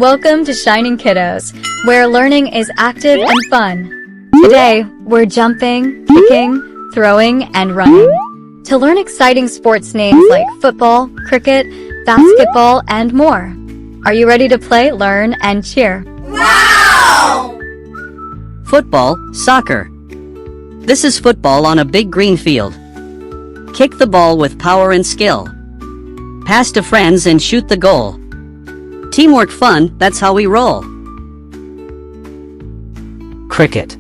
Welcome to Shining Kiddos, where learning is active and fun. Today, we're jumping, kicking, throwing, and running to learn exciting sports names like football, cricket, basketball, and more. Are you ready to play, learn, and cheer? Wow! Football, soccer. This is football on a big green field. Kick the ball with power and skill. Pass to friends and shoot the goal. Teamwork fun, that's how we roll. Cricket.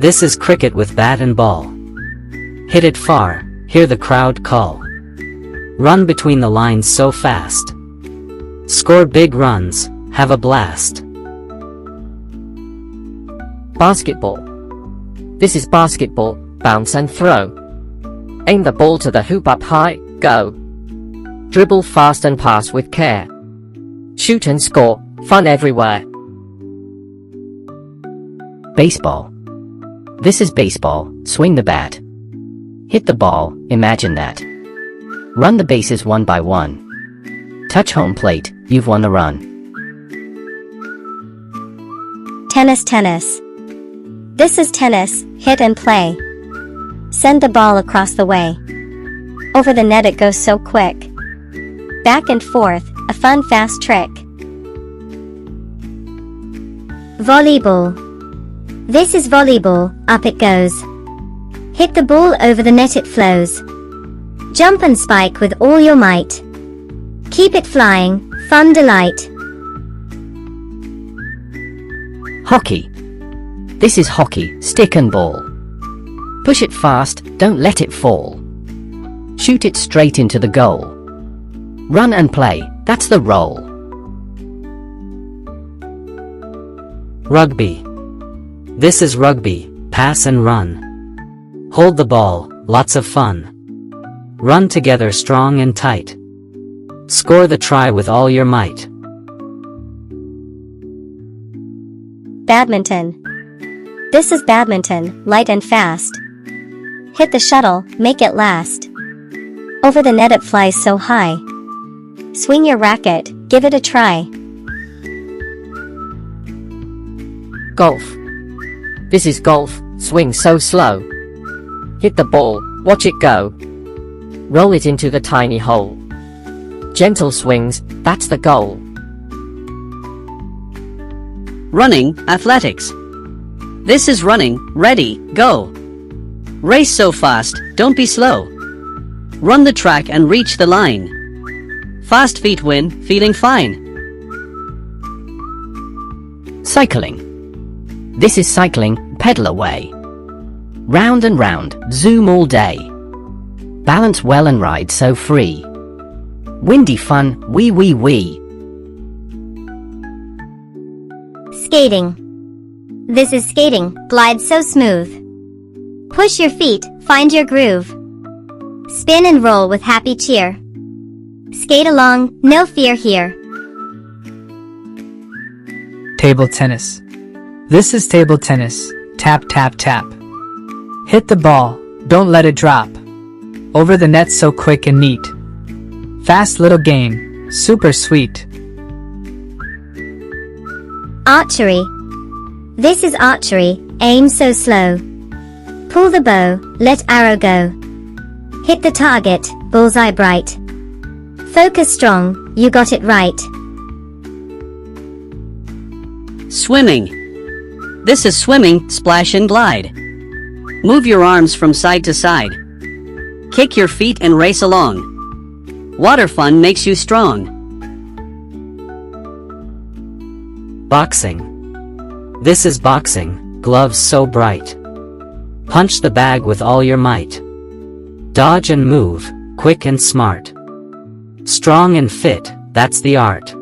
This is cricket with bat and ball. Hit it far, hear the crowd call. Run between the lines so fast. Score big runs, have a blast. Basketball. This is basketball, bounce and throw. Aim the ball to the hoop up high, go. Dribble fast and pass with care. Shoot and score, fun everywhere. Baseball. This is baseball, swing the bat. Hit the ball, imagine that. Run the bases one by one. Touch home plate, you've won the run. Tennis. This is tennis, hit and play. Send the ball across the way. Over the net it goes so quick. Back and forth, a fun fast trick. Volleyball. This is volleyball, up it goes. Hit the ball over the net it flows. Jump and spike with all your might. Keep it flying, fun delight. Hockey. This is hockey, stick and ball. Push it fast, don't let it fall. Shoot it straight into the goal. Run and play, that's the role. Rugby. This is rugby, pass and run. Hold the ball, lots of fun. Run together strong and tight. Score the try with all your might. Badminton. This is badminton, light and fast. Hit the shuttle, make it last. Over the net it flies so high. Swing your racket, give it a try. Golf. This is golf, swing so slow. Hit the ball, watch it go. Roll it into the tiny hole. Gentle swings, that's the goal. Running, athletics. This is running, ready, go. Race so fast, don't be slow. Run the track and reach the line. Fast feet win, feeling fine. Cycling. This is cycling, pedal away. Round and round, zoom all day. Balance well and ride so free. Windy fun, wee. Skating. This is skating, glide so smooth. Push your feet, find your groove. Spin and roll with happy cheer. Skate along, no fear here. Table tennis. This is table tennis, tap. Hit the ball, don't let it drop. Over the net so quick and neat. Fast little game, super sweet. Archery. This is archery, aim so slow. Pull the bow, let arrow go. Hit the target, bullseye bright. Focus strong, you got it right. Swimming. This is swimming, splash and glide. Move your arms from side to side. Kick your feet and race along. Water fun makes you strong. Boxing. This is boxing, gloves so bright. Punch the bag with all your might. Dodge and move, quick and smart. Strong and fit, that's the art.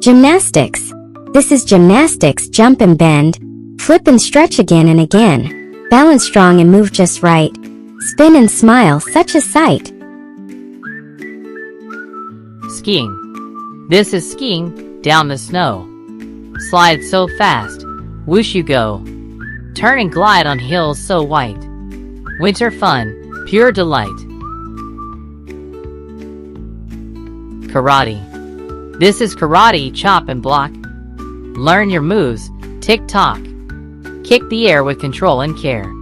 Gymnastics. This is gymnastics, jump and bend. Flip and stretch again and again. Balance strong and move just right. Spin and smile, such a sight. Skiing. This is skiing, down the snow. Slide so fast, whoosh you go. Turn and glide on hills so white. Winter fun, pure delight. Karate. This is karate, chop and block. Learn your moves, tick-tock. Kick the air with control and care.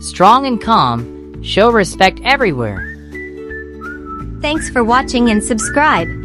Strong and calm, show respect everywhere. Thanks for watching and subscribe.